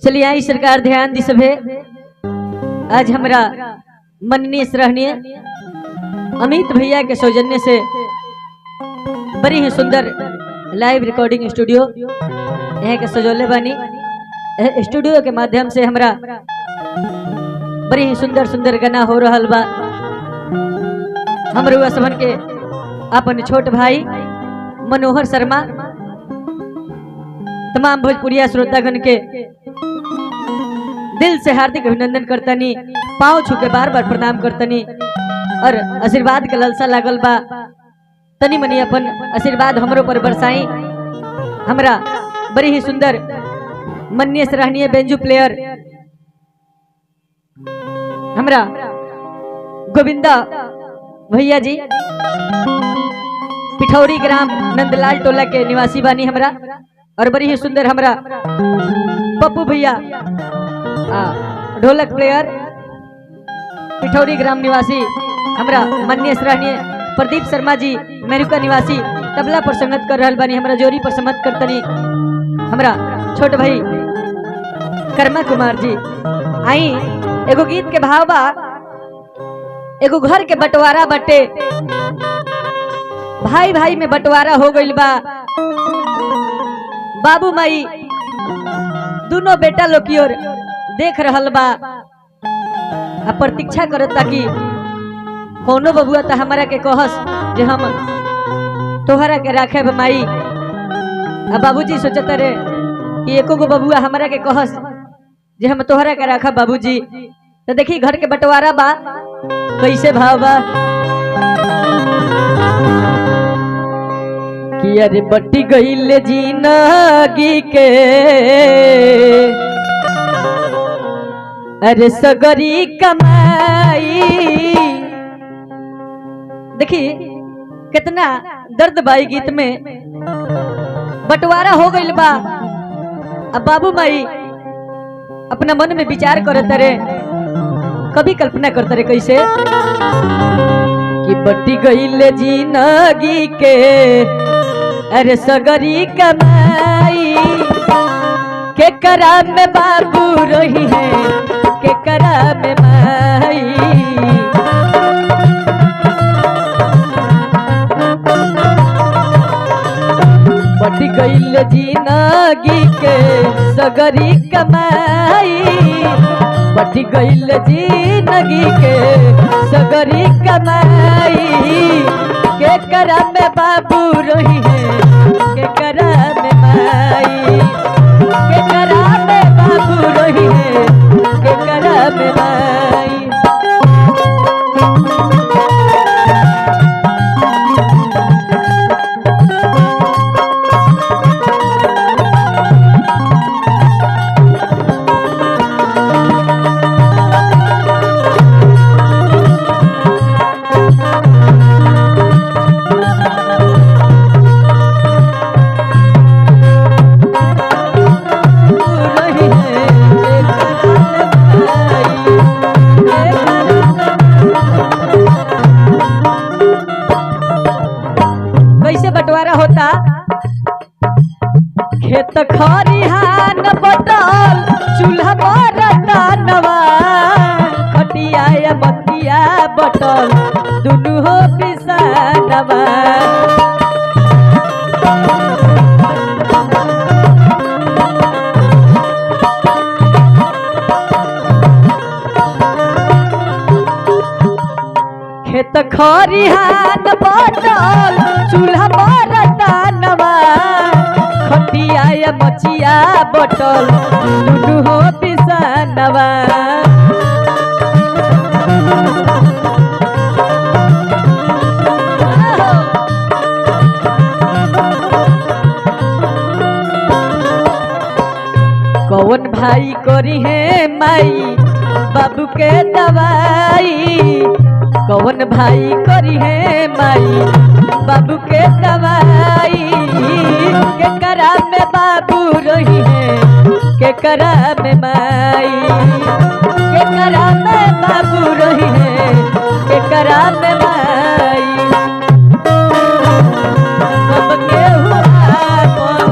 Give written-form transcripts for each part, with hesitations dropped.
चलिए आई सरकार ध्यान दी सभे। आज हमरा मननीय सराहनीय अमित भैया के सौजन्य से बड़ी ही सुंदर लाइव रिकॉर्डिंग स्टूडियो यहाँ के सजोले बानी। स्टूडियो के माध्यम से हमरा बड़ी ही सुंदर सुंदर गाना हो रहा बा। हमरे हुआ सबन के अपन छोट भाई मनोहर शर्मा तमाम भोजपुरिया श्रोतागण के दिल से हार्दिक अभिनंदन करतनी, पाँव छू के बार बार प्रणाम करतनी और आशीर्वाद के ललसा लागल बा। तनी मनी अपन आशीर्वाद हमरो पर बरसाई। हमरा बड़ी ही सुंदर माननीय सराहनीय बेंजू प्लेयर हमरा गोविंदा भैया जी पिठौरी ग्राम नंदलाल टोला के निवासी बानी हमरा। और बड़ी ही सुंदर हमरा पप्पू भैया ढोलक प्लेयर पिठौरी ग्राम निवासी हमरा माननीय सराहनीय प्रदीप शर्मा जी मेरुका निवासी तबला पर संगत कर रहल बानी। हमरा जोरी पर संगत करतनी हमरा छोट भाई कर्मा कुमार जी। आई एगो गीत के भाव बा। एगो घर के बंटवारा बटे, भाई भाई में बंटवारा हो गइल बा। बाबू माई दोनों बेटा लोग की ओर देख रहल बा, प्रतीक्षा करता कि कोनो बबुआ तो हमारा के कहस जे हम तोहरा के राखे माई। अब बाबूजी सोचता रे कि एको गो बबुआ हमारा के कहस जे हम तोहरा के राखा बाबूजी। तो देखी घर के बंटवारा बा कैसे भाव बा कि अरे बटी गईले जिंदगी के अरे सगरी कमाई। देखी कितना दर्द बाई गीत में। बंटवारा हो गइल बा। अब बाबू माई अपना मन में विचार करत रे, कभी कल्पना करत रे कैसे कि बटी गईले जिंदगी के अरे सगरी कमाई। के करा में बाबू रही है के करा में माई। बटी गईल जिंदगी के सगरी कमाई। बटी गईल जिंदगी के सगरी कमाई। के करा में बाबू रही है के करा में माई। के करा में बाबू रही है के करा में माई। बंटवारा होता खेत खरिहान बटल चूल्हा बरतनवा। खटिया या बतिया बटल दुनू हो पिसानवा। खेत खरिहान बटल चूल्हा बरतनवा। खटिया या मचिया बटल दुनू हो पिसानवा। कौन भाई करी है माई बाबू के दवाई। कौन भाई करी है माई बाबू के दवाई। के करा में बाबू रही है के करा में माई। के करा में बाबू रही है के करा में माई। सब केहू आपन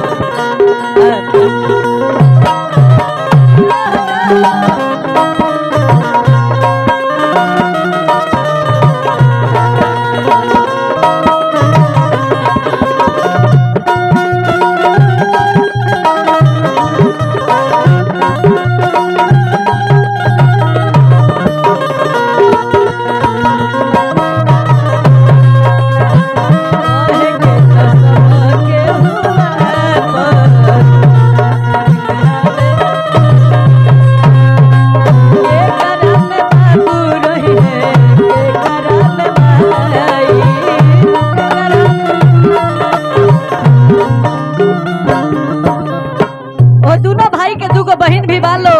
दूगो बहन भी बालो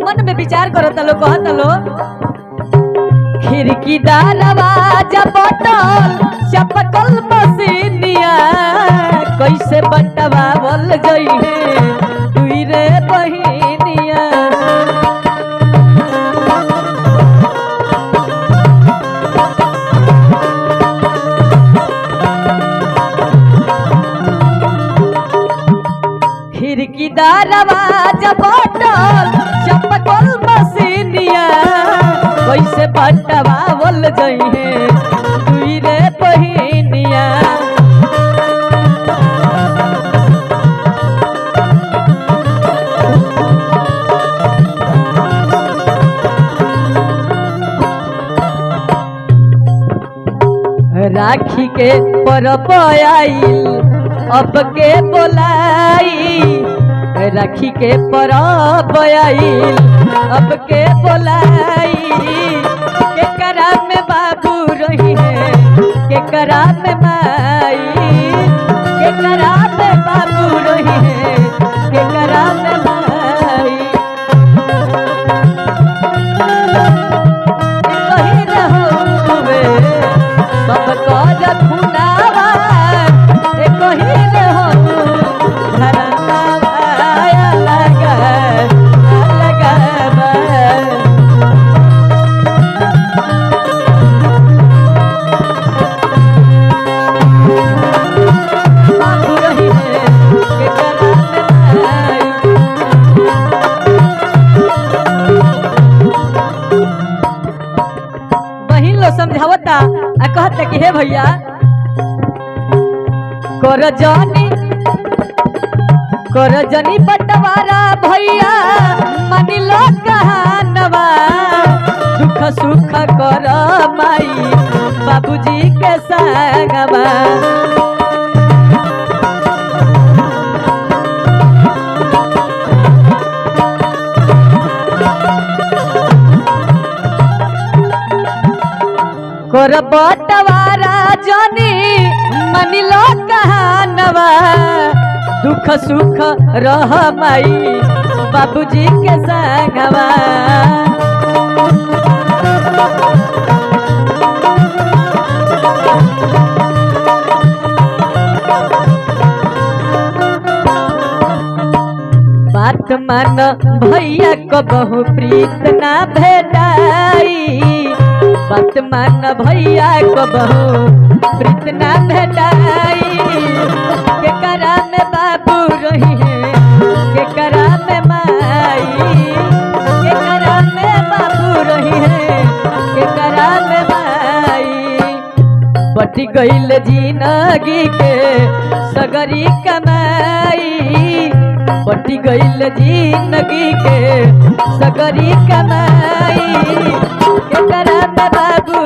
मन में विचार करता लो कहता लो खिड़की दरवाजा बटल चपकल मसीनिया कैसे बटवावल जइहे दुई रे बहिनिया खिड़की दरवाजा बटल चपकल मसीनिया कैसे बटवावल जइहे दुई रे बहिनिया राखी के परब आइल अब के बोलाई राखी के परब आइल अब के बोलाई के करा में बाबू रही है के करा में माई के करा में बाबू रही है के करा में माई कहीं रहोगे सब कर खुनावा कहीं रहो समझावता आ कहता कि हे भैया कर जनी बटवारा भैया मन लो कहानवा दुख सुख कर माई बाबूजी के संगवा कर बटवारा जनी मन लो कहानवा दुख सुख रह माई बाबूजी के संगवा बात मान भैया को बहु प्रीत ना भेटाई बात मान भैया को बहु प्रीत ना भेटाई के करा में बाबू रही है के करा में माई के करा में बाबू रही है के करा में माई बटी गईल जिंदगी के सगरी कमाई बटी गईल जिंदगी के सगरी कमाई के करा में बाबू